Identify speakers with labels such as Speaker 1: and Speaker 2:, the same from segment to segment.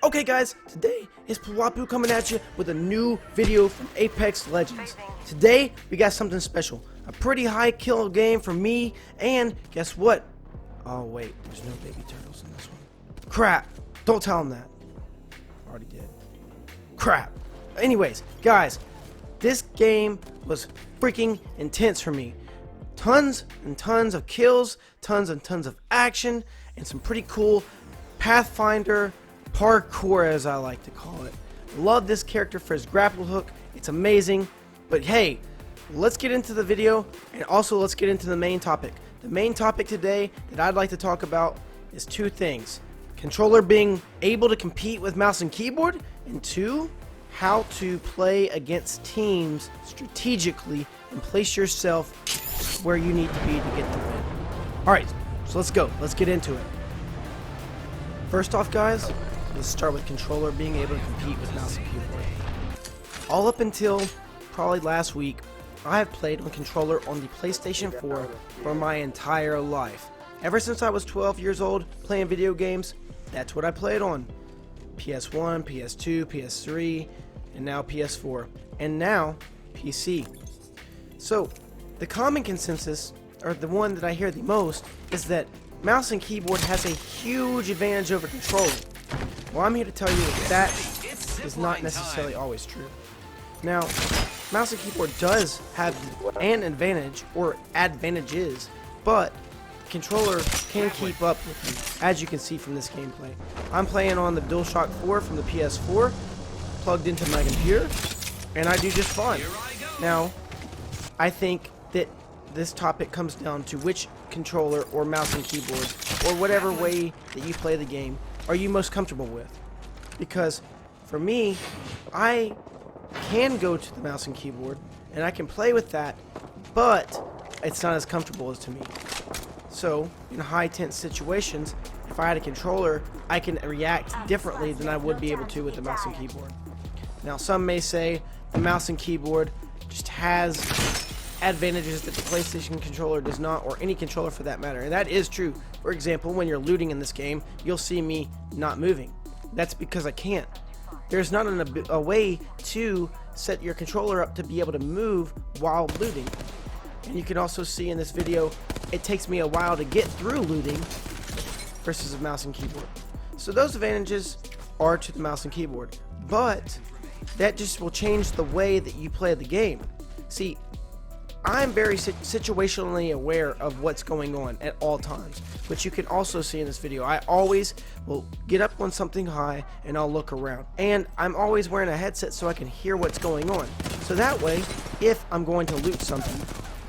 Speaker 1: Okay guys, today is Pawapu coming at you with a new video from Apex Legends. Today, we got something special. A pretty high kill game for me, and guess what? Oh wait, there's no baby turtles in this one. Crap! Don't tell them that. Already did. Crap! Anyways, guys, this game was freaking intense for me. Tons and tons of kills, tons and tons of action, and some pretty cool Pathfinder parkour, as I like to call it. Love this character for his grapple hook. It's amazing. But hey, let's get into the video, and also let's get into the main topic. The main topic today that I'd like to talk about is two things. Controller being able to compete with mouse and keyboard, and two, how to play against teams strategically and place yourself where you need to be to get the win. Alright, so let's go. Let's get into it. First off, guys, let's start with controller being able to compete with mouse and keyboard. All up until probably last week, I have played on controller on the PlayStation 4 for my entire life. Ever since I was 12 years old playing video games, that's what I played on. PS1, PS2, PS3, and now PS4, and now PC. So, the common consensus, or the one that I hear the most, is that mouse and keyboard has a huge advantage over controller. Well, I'm here to tell you that is not necessarily always true. Now, mouse and keyboard does have an advantage, or advantages, but controller can keep up with you, as you can see from this gameplay. I'm playing on the DualShock 4 from the PS4, plugged into my computer, and I do just fine. Now, I think that this topic comes down to which controller or mouse and keyboard, or whatever way that you play the game, are you most comfortable with. Because for me, I can go to the mouse and keyboard and I can play with that, but it's not as comfortable as to me. So in high tense situations, if I had a controller, I can react differently than I would be able to with the mouse and keyboard. Now, some may say the mouse and keyboard just has advantages that the PlayStation controller does not, or any controller for that matter, and that is true. For example, when you're looting in this game, you'll see me not moving. That's because I can't. There's not a way to set your controller up to be able to move while looting. And you can also see in this video, it takes me a while to get through looting versus a mouse and keyboard. So those advantages are to the mouse and keyboard, but that just will change the way that you play the game. See, I'm very situationally aware of what's going on at all times, which you can also see in this video. I always will get up on something high and I'll look around, and I'm always wearing a headset so I can hear what's going on. So that way, if I'm going to loot something,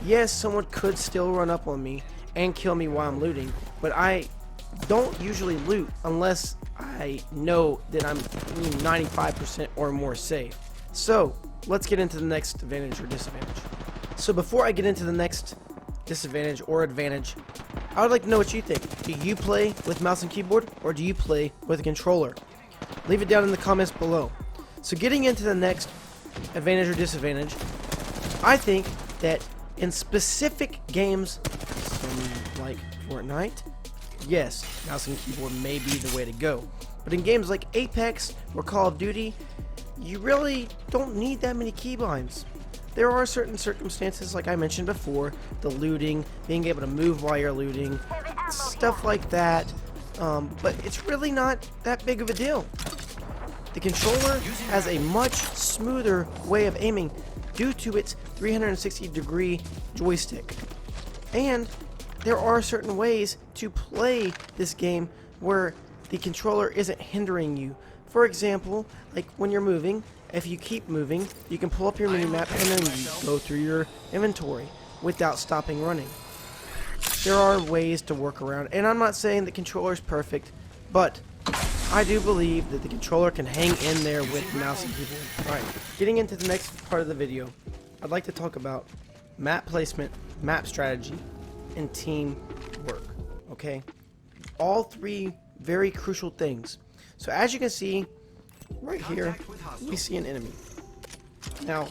Speaker 1: yes, someone could still run up on me and kill me while I'm looting, but I don't usually loot unless I know that I'm 95% or more safe. So let's get into the next advantage or disadvantage. So before I get into the next disadvantage or advantage, I would like to know what you think. Do you play with mouse and keyboard, or do you play with a controller? Leave it down in the comments below. So getting into the next advantage or disadvantage, I think that in specific games, like Fortnite, yes, mouse and keyboard may be the way to go. But in games like Apex or Call of Duty, you really don't need that many keybinds. There are certain circumstances, like I mentioned before, the looting, being able to move while you're looting, stuff like that, but it's really not that big of a deal. The controller has a much smoother way of aiming due to its 360-degree joystick. And there are certain ways to play this game where the controller isn't hindering you. For example, like when you're moving, if you keep moving, you can pull up your minimap and then you go through your inventory without stopping running. There are ways to work around, and I'm not saying the controller is perfect, but I do believe that the controller can hang in there with mouse and keyboard. Alright, getting into the next part of the video, I'd like to talk about map placement, map strategy, and team work. Okay? All three very crucial things. So as you can see, right here, we see an enemy. Now,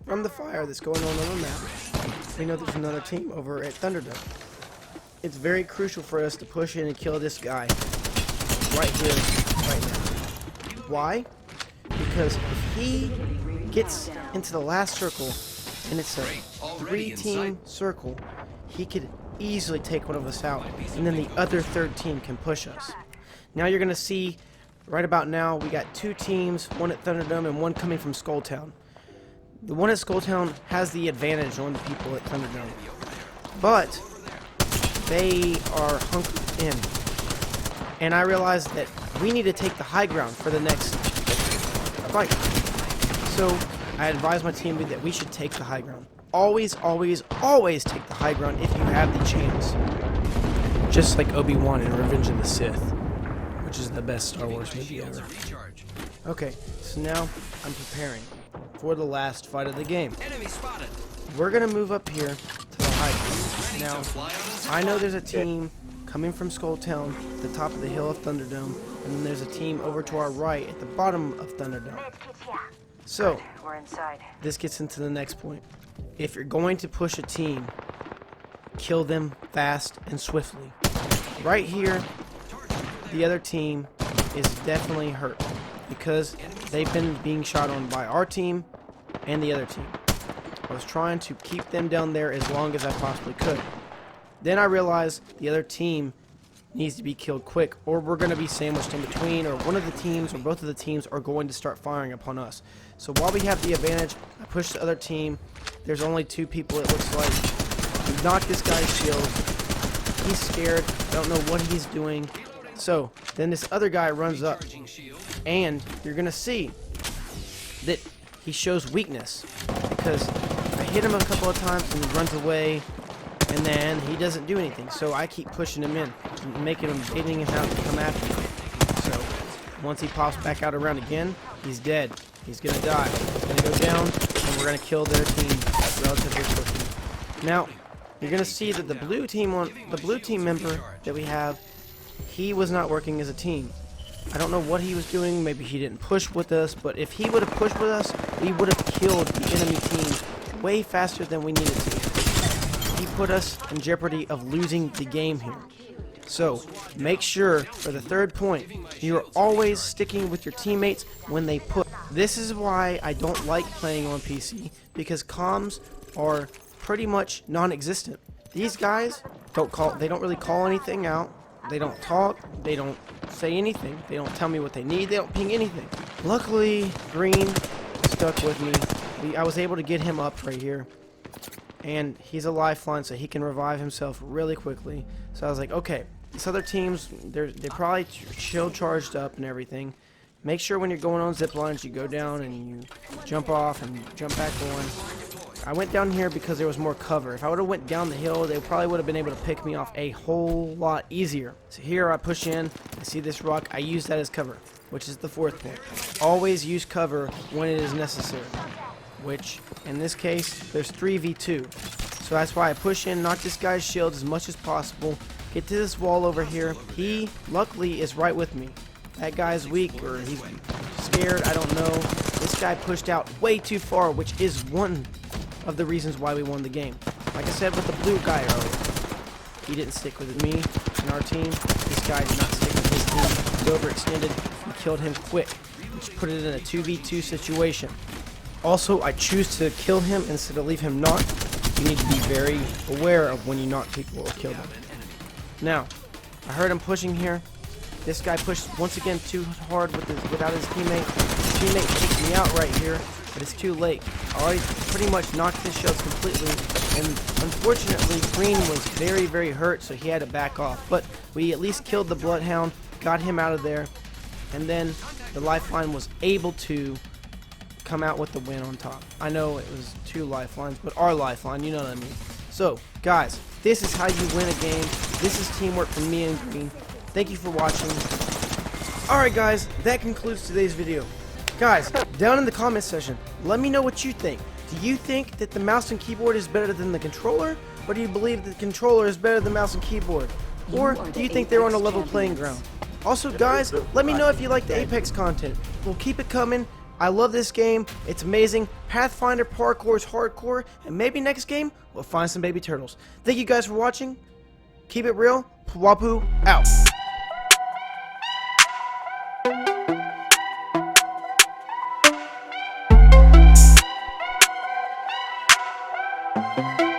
Speaker 1: from the fire that's going on the map, we know there's another team over at Thunderdome. It's very crucial for us to push in and kill this guy right here, right now. Why? Because if he gets into the last circle and it's a 3-team circle, he could easily take one of us out, and then the other third team can push us. Now you're going to see, right about now, we got 2 teams, one at Thunderdome and one coming from Skulltown. The one at Skulltown has the advantage on the people at Thunderdome, but they are hunkered in. And I realized that we need to take the high ground for the next fight. So I advised my team that we should take the high ground. Always, always, always take the high ground if you have the chance. Just like Obi-Wan in Revenge of the Sith, which is the best Star Wars movie ever. Okay, so now I'm preparing for the last fight of the game. We're gonna move up here to the high ground. Now, I know there's a team coming from Skulltown, the top of the hill of Thunderdome, and then there's a team over to our right at the bottom of Thunderdome. So, this gets into the next point. If you're going to push a team, kill them fast and swiftly. Right here, the other team is definitely hurt because they've been being shot on by our team and the other team. I was trying to keep them down there as long as I possibly could. Then I realized the other team needs to be killed quick, or we're going to be sandwiched in between, or one of the teams or both of the teams are going to start firing upon us. So while we have the advantage, I push the other team. There's only 2 people, it looks like. We knock this guy's shield. He's scared. I don't know what he's doing. So then this other guy runs up, and you're going to see that he shows weakness because I hit him a couple of times and he runs away, and then he doesn't do anything. So I keep pushing him in, making him, baiting him out to come after me. So once he pops back out around again, he's dead. He's gonna die. He's gonna go down, and we're gonna kill their team relatively quickly. Now, you're gonna see that the blue team member that we have, he was not working as a team. I don't know what he was doing. Maybe he didn't push with us, but if he would have pushed with us, we would have killed the enemy team way faster than we needed to. He put us in jeopardy of losing the game here. So, make sure, for the third point, you're always sticking with your teammates when they push. This is why I don't like playing on PC, because comms are pretty much non-existent. These guys they don't really call anything out. They don't talk. They don't say anything. They don't tell me what they need. They don't ping anything. Luckily, Green stuck with me. I was able to get him up right here. And he's a lifeline, so he can revive himself really quickly. So I was like, okay, these other teams, they're probably shield charged up and everything. Make sure when you're going on zip lines, you go down and you jump off and jump back on. I went down here because there was more cover. If I would have went down the hill, they probably would have been able to pick me off a whole lot easier. So here I push in, I see this rock, I use that as cover, which is the fourth point. Always use cover when it is necessary. Which, in this case, there's 3v2. So that's why I push in, knock this guy's shield as much as possible, get to this wall over here. He, luckily, is right with me. That guy's weak, or he's scared, I don't know. This guy pushed out way too far, which is one of the reasons why we won the game. Like I said with the blue guy earlier, he didn't stick with me and our team. This guy did not stick with his team. He overextended. We killed him quick, which put it in a 2v2 situation. Also, I choose to kill him instead of leave him knocked. You need to be very aware of when you knock people or kill them. Now, I heard him pushing here. This guy pushed once again too hard without his teammate. His teammate takes me out right here, but it's too late. I already pretty much knocked his shields completely, and unfortunately, Green was very, very hurt, so he had to back off. But we at least killed the Bloodhound, got him out of there, and then the Lifeline was able to come out with the win on top. I know it was 2 lifelines, but our lifeline, you know what I mean. So, guys, this is how you win a game. This is teamwork from me and Green. Thank you for watching. Alright guys, that concludes today's video. Guys, down in the comment section, let me know what you think. Do you think that the mouse and keyboard is better than the controller? Or do you believe that the controller is better than mouse and keyboard? Or do you think they're on a level playing ground? Also guys, let me know if you like the Apex content. We'll keep it coming. I love this game. It's amazing. Pathfinder parkour is hardcore. And maybe next game, we'll find some baby turtles. Thank you guys for watching. Keep it real. Pwapu out. Bye.